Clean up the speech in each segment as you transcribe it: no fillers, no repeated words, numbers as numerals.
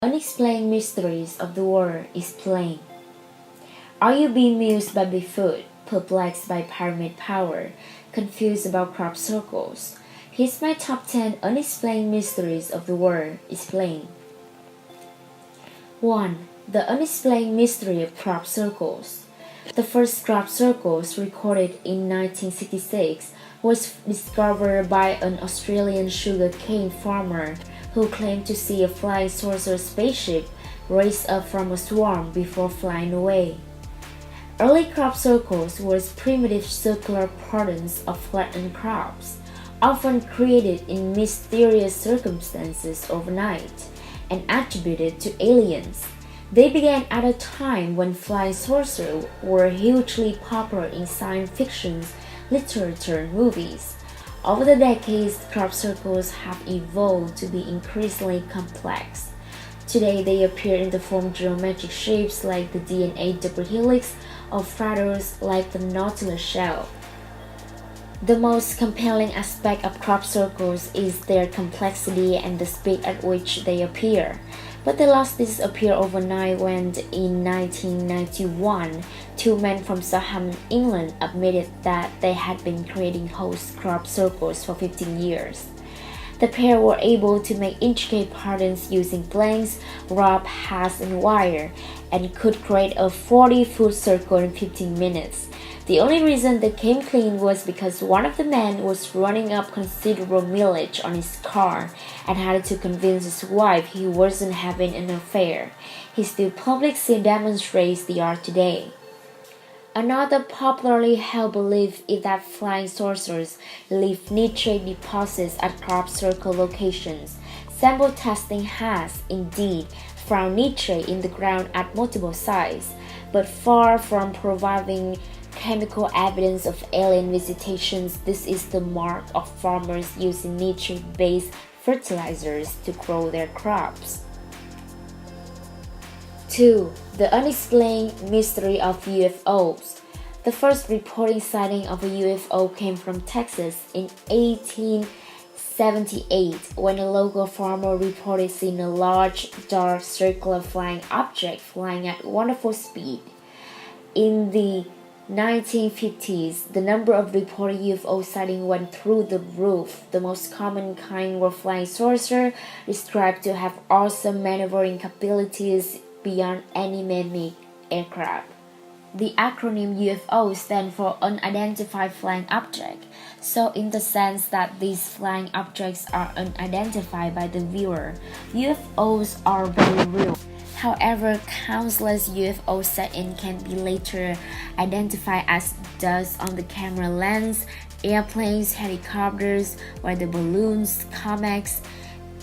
Unexplained mysteries of the world explained. Are you bemused by Bigfoot, perplexed by pyramid power, confused about crop circles? Here's my top 10 unexplained mysteries of the world explained. 1. The unexplained mystery of crop circles. The first crop circles recorded in 1966 was discovered by an Australian sugarcane farmer who claimed to see a flying saucer spaceship raise up from a swarm before flying away. Early crop circles were primitive circular patterns of flattened crops, often created in mysterious circumstances overnight, and attributed to aliens. They began at a time when flying saucers were hugely popular in science fiction literature and movies. Over the decades, crop circles have evolved to be increasingly complex. Today, they appear in the form of geometric shapes like the DNA double helix or fractals like the Nautilus shell. The most compelling aspect of crop circles is their complexity and the speed at which they appear. But they lost disappear overnight when, in 1991, two men from Southampton, England admitted that they had been creating host crop circles for 15 years. The pair were able to make intricate patterns using blanks, rope, hats, and wire, and could create a 40-foot circle in 15 minutes. The only reason they came clean was because one of the men was running up considerable mileage on his car and had to convince his wife he wasn't having an affair. He still publicly demonstrates the art today. Another popularly held belief is that flying saucers leave nitrate deposits at crop circle locations. Sample testing has, indeed, found nitrate in the ground at multiple sites, but far from providing chemical evidence of alien visitations. This is the mark of farmers using nitrate-based fertilizers to grow their crops. 2. The unexplained mystery of UFOs. The first reported sighting of a UFO came from Texas in 1878 when a local farmer reported seeing a large, dark, circular flying object flying at wonderful speed. In the 1950s, the number of reported UFO sightings went through the roof. The most common kind were flying saucers, described to have awesome maneuvering capabilities beyond any man-made aircraft. The acronym UFO stands for Unidentified Flying Object, so in the sense that these flying objects are unidentified by the viewer, UFOs are very real. However, countless UFO sightings can be later identified as dust on the camera lens, airplanes, helicopters, weather balloons, comets,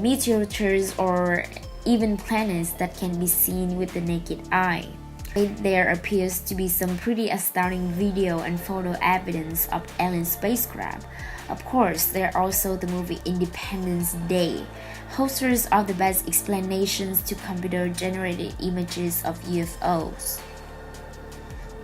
meteors, or even planets that can be seen with the naked eye. There appears to be some pretty astounding video and photo evidence of alien spacecraft. Of course, there are also the movie Independence Day. Hosters are the best explanations to computer-generated images of UFOs.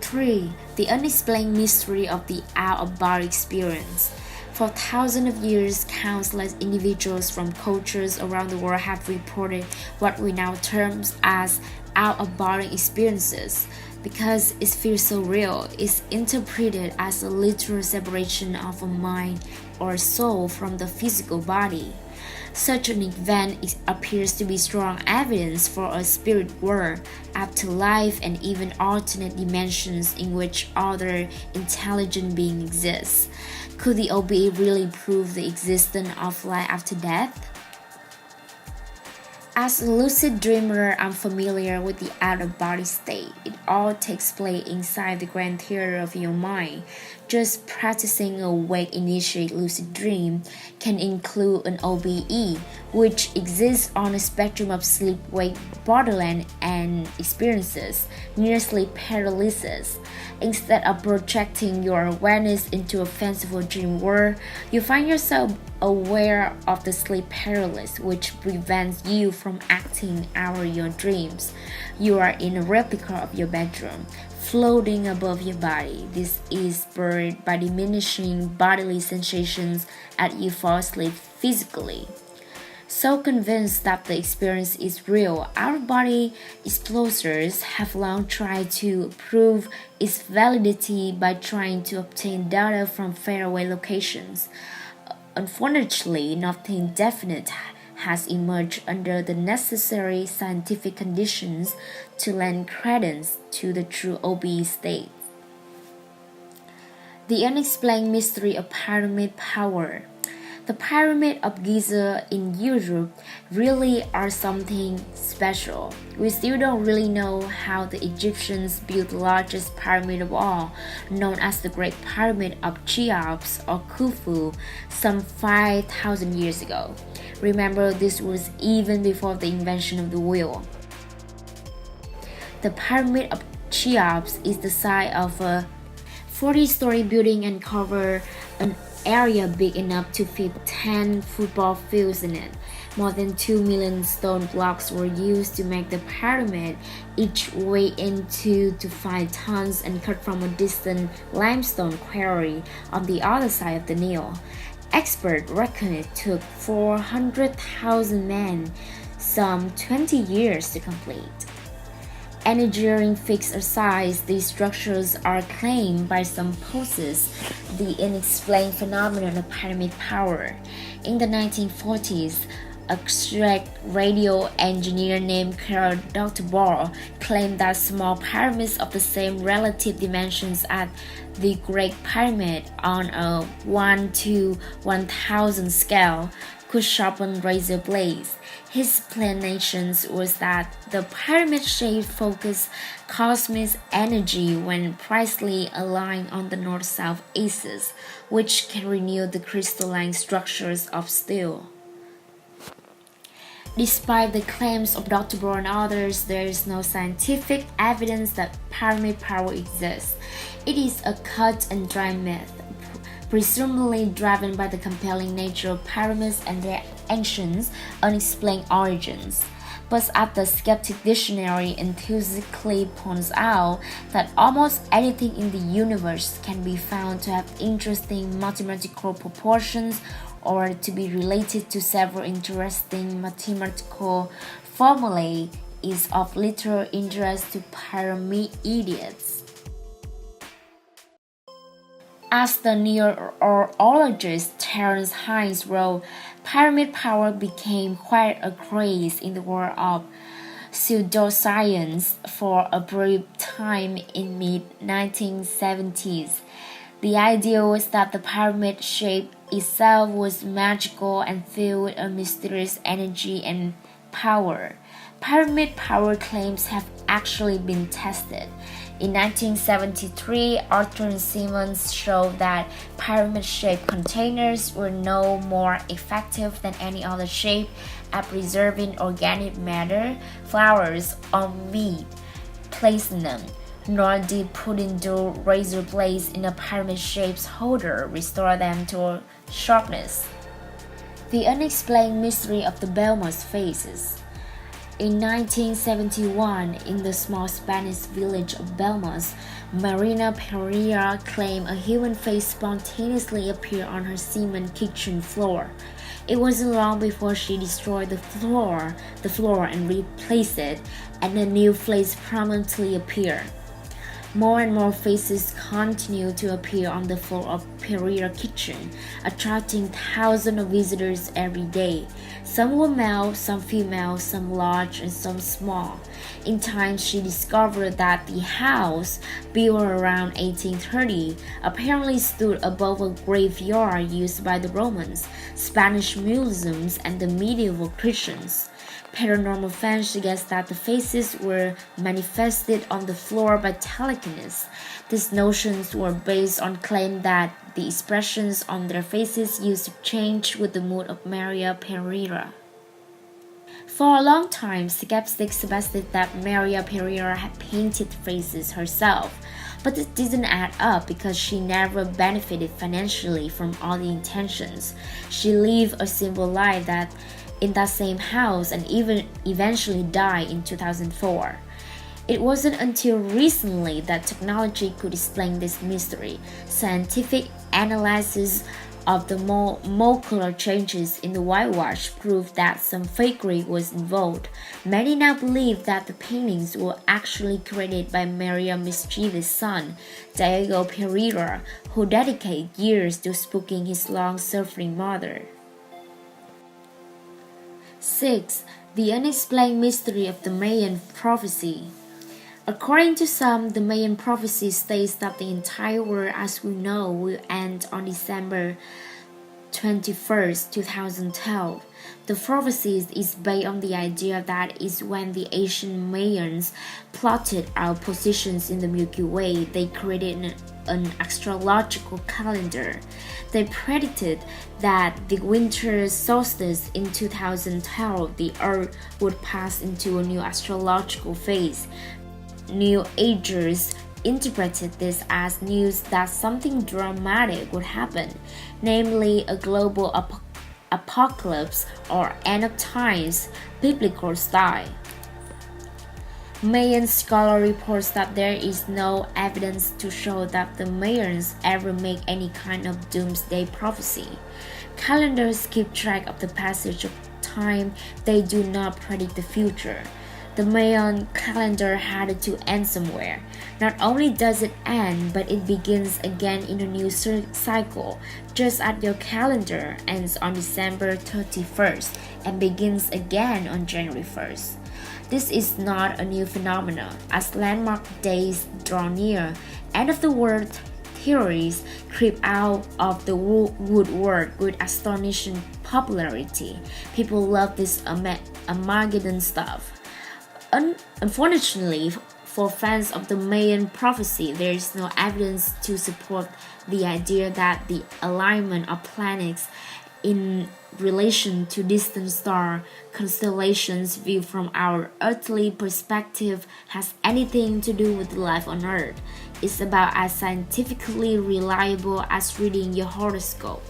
3. The unexplained mystery of the out-of-body experience. For thousands of years, countless individuals from cultures around the world have reported what we now term as out-of-body experiences. Because it feels so real, it's interpreted as a literal separation of a mind or soul from the physical body. Such an event appears to be strong evidence for a spirit world, afterlife, and even alternate dimensions in which other intelligent beings exist. Could the OBE really prove the existence of life after death? As a lucid dreamer, I'm familiar with the out-of-body state. It all takes place inside the grand theater of your mind. Just practicing a wake-initiate lucid dream can include an OBE, which exists on a spectrum of sleep-wake borderland and experiences, near-sleep paralysis. Instead of projecting your awareness into a fanciful dream world, you find yourself aware of the sleep paralysis, which prevents you from acting out your dreams. You are in a replica of your bedroom, floating above your body. This is spurred by diminishing bodily sensations as you fall asleep physically. So convinced that the experience is real, out-of-body explorers have long tried to prove its validity by trying to obtain data from faraway locations. Unfortunately, nothing definite has emerged under the necessary scientific conditions to lend credence to the true OBE state. The unexplained mystery of pyramid power. The Pyramid of Giza in Europe really are something special. We still don't really know how the Egyptians built the largest pyramid of all, known as the Great Pyramid of Cheops or Khufu, some 5,000 years ago. Remember, this was even before the invention of the wheel. The Pyramid of Cheops is the size of a 40-story building and covers an area big enough to fit 10 football fields in it. More than 2 million stone blocks were used to make the pyramid, each weighed in 2 to 5 tons and cut from a distant limestone quarry on the other side of the Nile. Experts reckon it took 400,000 men, some 20 years to complete. Engineering fixed aside, these structures are claimed by some possess the unexplained phenomenon of pyramid power. In the 1940s, a Czech radio engineer named Karl Dr. Bohr claimed that small pyramids of the same relative dimensions as the Great Pyramid on a 1 to 1,000 scale could sharpen razor blades. His explanation was that the pyramid shape focused cosmic energy when precisely aligned on the north-south axis, which can renew the crystalline structures of steel. Despite the claims of Dr. Bohr and others, there is no scientific evidence that pyramid power exists. It is a cut and dry myth, presumably driven by the compelling nature of pyramids and their ancient, unexplained origins. But as the Skeptic Dictionary enthusiastically points out, that almost anything in the universe can be found to have interesting mathematical proportions or to be related to several interesting mathematical formulae is of little interest to pyramidists. As the neurologist Terence Hines wrote, pyramid power became quite a craze in the world of pseudoscience for a brief time in mid-1970s. The idea was that the pyramid shape itself was magical and filled with a mysterious energy and power. Pyramid power claims have actually been tested. In 1973, Arthur and Simmons showed that pyramid-shaped containers were no more effective than any other shape at preserving organic matter, flowers, or meat placed in them, nor did putting dull razor blades in a pyramid-shaped holder restore them to sharpness. The unexplained mystery of the Belmas faces. In 1971, in the small Spanish village of Belmas, Marina Pereira claimed a human face spontaneously appeared on her cement kitchen floor. It wasn't long before she destroyed the floor and replaced it, and a new face prominently appeared. More and more faces continued to appear on the floor of Pereira kitchen, attracting thousands of visitors every day. Some were male, some female, some large and some small. In time, she discovered that the house, built around 1830, apparently stood above a graveyard used by the Romans, Spanish Muslims, and the medieval Christians. Paranormal fans suggest that the faces were manifested on the floor by telekinesis. These notions were based on claim that the expressions on their faces used to change with the mood of Maria Pereira. For a long time, skeptics suggested that Maria Pereira had painted faces herself, but it didn't add up because she never benefited financially from all the intentions. She lived a simple life in that same house and even eventually died in 2004. It wasn't until recently that technology could explain this mystery. Scientific analysis of the molecular changes in the whitewash prove that some fakery was involved. Many now believe that the paintings were actually created by Maria's mischievous son, Diego Pereira, who dedicated years to spooking his long-suffering mother. 6. The unexplained mystery of the Mayan prophecy. According to some, the Mayan prophecy states that the entire world as we know will end on December 21st, 2012. The prophecy is based on the idea that is when the ancient Mayans plotted out positions in the Milky Way, they created an astrological calendar. They predicted that the winter solstice in 2012, the Earth would pass into a new astrological phase. New Agers interpreted this as news that something dramatic would happen, namely a global apocalypse or end of times, biblical style. Mayan scholar reports that there is no evidence to show that the Mayans ever make any kind of doomsday prophecy. Calendars keep track of the passage of time, they do not predict the future. The Mayan calendar had to end somewhere. Not only does it end, but it begins again in a new cycle, just as your calendar ends on December 31st and begins again on January 1st. This is not a new phenomenon. As landmark days draw near, end-of-the-world theories creep out of the woodwork with astonishing popularity. People love this Armageddon stuff. Unfortunately, for fans of the Mayan prophecy, there is no evidence to support the idea that the alignment of planets in relation to distant star constellations viewed from our earthly perspective has anything to do with life on Earth. It's about as scientifically reliable as reading your horoscope.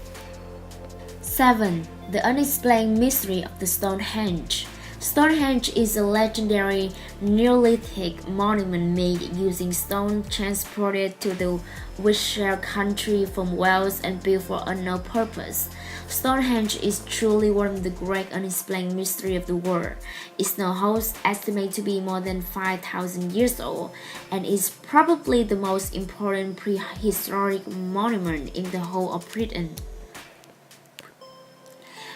7. The unexplained mystery of the Stonehenge. Stonehenge is a legendary Neolithic monument made using stone transported to the Wiltshire country from Wales and built for unknown purpose. Stonehenge is truly one of the great unexplained mysteries of the world. Its know-hows estimated to be more than 5,000 years old and is probably the most important prehistoric monument in the whole of Britain.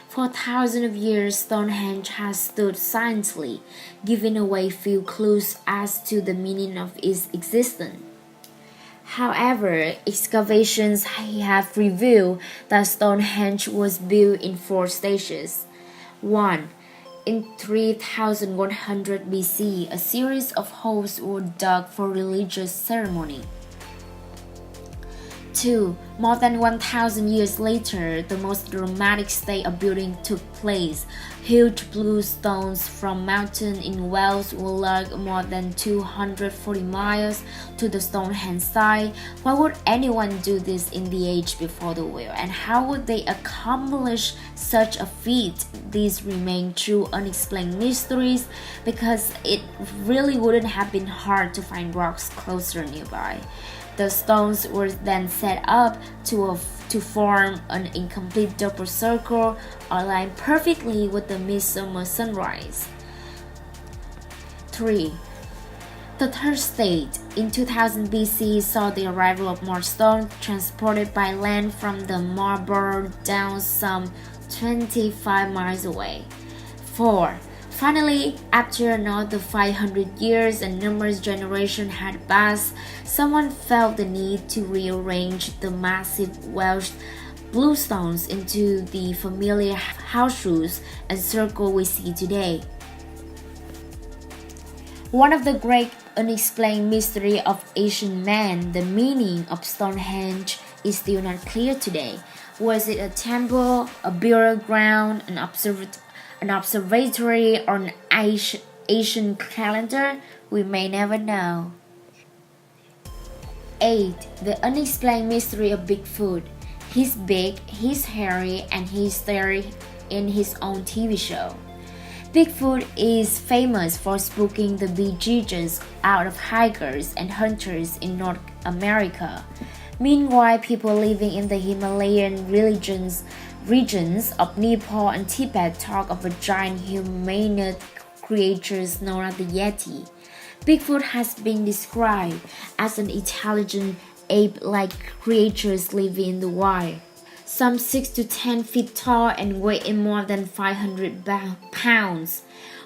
For thousands of years, Stonehenge has stood silently, giving away few clues as to the meaning of its existence. However, excavations have revealed that Stonehenge was built in 4 stages. 1. In 3100 BC, a series of holes were dug for religious ceremony. 2. More than 1,000 years later, the most dramatic state of building took place. Huge blue stones from mountains in Wales were lugged more than 240 miles to the Stonehenge site. Why would anyone do this in the age before the wheel, and how would they accomplish such a feat? These remain true unexplained mysteries because it really wouldn't have been hard to find rocks closer nearby. The stones were then set up to form an incomplete double circle aligned perfectly with the midsummer sunrise. 3. The third stage, in 2000 BC, saw the arrival of more stone transported by land from the Marlborough Downs some 25 miles away. 4. Finally, after another 500 years and numerous generations had passed, someone felt the need to rearrange the massive Welsh bluestones into the familiar horseshoes and circle we see today. One of the great unexplained mysteries of ancient man, the meaning of Stonehenge, is still not clear today. Was it a temple, a burial ground, an observatory, or an ancient calendar? We may never know. 8. The unexplained mystery of Bigfoot. He's big, he's hairy, and he's there in his own TV show. Bigfoot is famous for spooking the bejesus out of hikers and hunters in North America. Meanwhile, people living in the Himalayan regions of Nepal and Tibet talk of a giant humanoid creatures known as the Yeti. Bigfoot has been described as an intelligent ape-like creatures living in the wild, some 6 to 10 feet tall and weighing more than 500 pounds.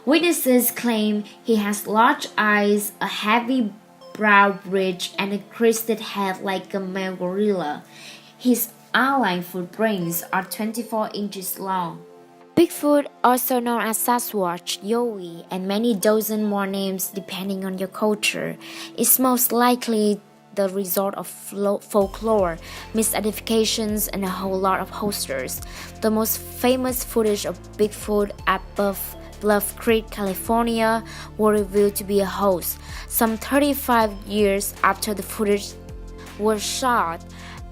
Witnesses claim he has large eyes, a heavy brow bridge, and a crested head like a male gorilla. His outline footprints are 24 inches long. Bigfoot, also known as Sasquatch, Yowie, and many dozen more names depending on your culture, is most likely the result of folklore, misidentifications, and a whole lot of posters. The most famous footage of Bigfoot at Bluff Creek, California, were revealed to be a hoax. Some 35 years after the footage was shot,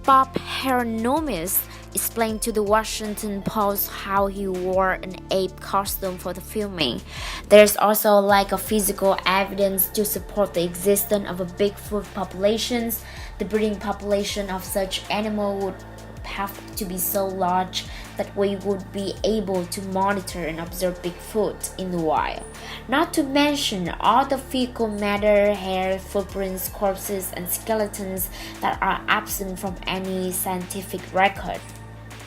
Bob Hieronymus explained to the Washington Post how he wore an ape costume for the filming. There's also a lack of physical evidence to support the existence of a Bigfoot populations. The breeding population of such animal would have to be so large that we would be able to monitor and observe Bigfoot in the wild. Not to mention all the fecal matter, hair, footprints, corpses, and skeletons that are absent from any scientific record.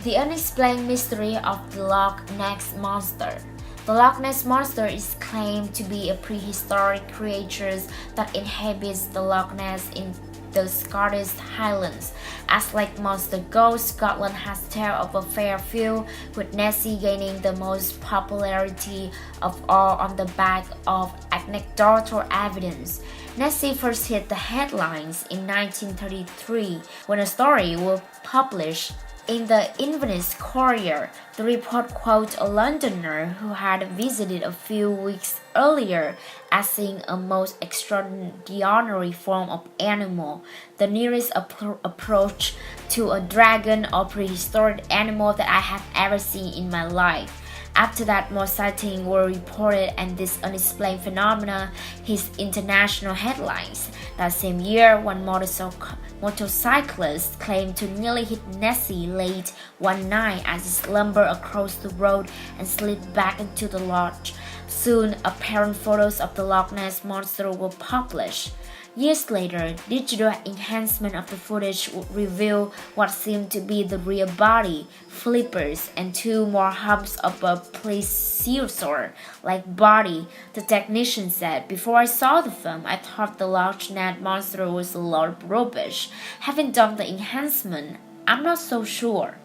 The unexplained mystery of the Loch Ness Monster. The Loch Ness Monster is claimed to be a prehistoric creature that inhabits the Loch Ness in the Scottish Highlands. As like most the ghosts, Scotland has tale of a fair few, with Nessie gaining the most popularity of all on the back of anecdotal evidence. Nessie first hit the headlines in 1933 when a story was published in the Inverness Courier. The report quotes a Londoner who had visited a few weeks earlier as seeing a most extraordinary form of animal, the nearest approach to a dragon or prehistoric animal that I have ever seen in my life. After that, more sightings were reported and this unexplained phenomena hit international headlines. That same year, one motorcyclist claimed to nearly hit Nessie late one night as he slumbered across the road and slid back into the lodge. Soon, apparent photos of the Loch Ness Monster were published. Years later, digital enhancement of the footage would reveal what seemed to be the real body, flippers, and two more humps of a plesiosaur-like body. The technician said, "Before I saw the film, I thought the Loch Ness Monster was a lot of rubbish. Having done the enhancement, I'm not so sure."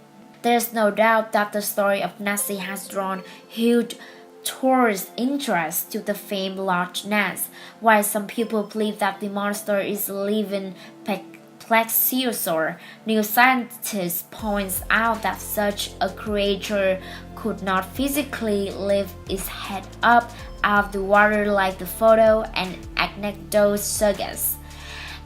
There's no doubt that the story of Nessie has drawn huge tourist interest to the famed Loch Ness, while some people believe that the monster is a living plesiosaur. New scientists points out that such a creature could not physically lift its head up out of the water like the photo and anecdotes suggest.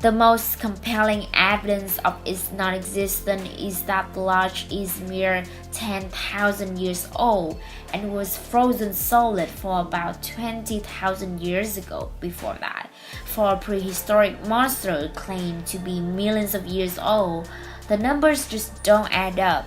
The most compelling evidence of its non-existence is that the lodge is mere 10,000 years old and was frozen solid for about 20,000 years ago. Before that, for a prehistoric monster claimed to be millions of years old, the numbers just don't add up.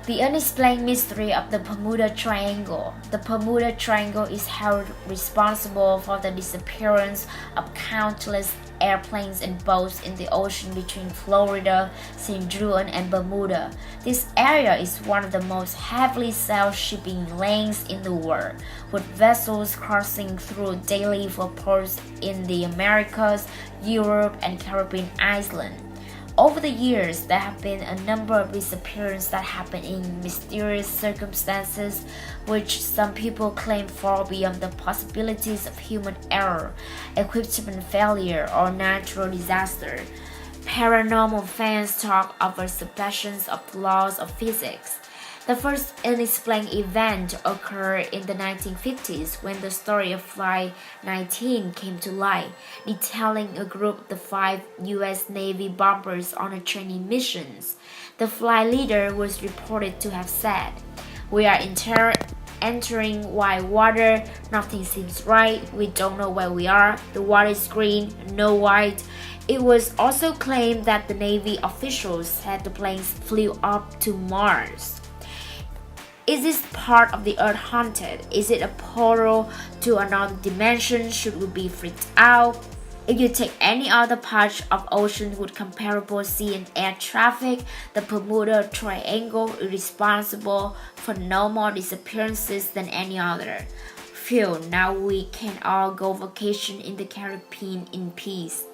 The unexplained mystery of the Bermuda Triangle. The Bermuda Triangle is held responsible for the disappearance of countless airplanes and boats in the ocean between Florida, St. Juan, and Bermuda. This area is one of the most heavily sailed shipping lanes in the world, with vessels crossing through daily for ports in the Americas, Europe, and Caribbean islands. Over the years, there have been a number of disappearances that happen in mysterious circumstances, which some people claim fall beyond the possibilities of human error, equipment failure, or natural disaster. Paranormal fans talk over suppressions of the laws of physics. The first unexplained event occurred in the 1950s when the story of Flight 19 came to light, detailing a group of the 5 U.S. Navy bombers on a training mission. The flight leader was reported to have said, "We are entering white water. Nothing seems right. We don't know where we are. The water is green, no white. It was also claimed that the Navy officials said the planes flew up to Mars. Is this part of the Earth haunted? Is it a portal to another dimension? Should we be freaked out? If you take any other patch of ocean with comparable sea and air traffic, the Bermuda Triangle is responsible for no more disappearances than any other. Phew, now we can all go vacation in the Caribbean in peace.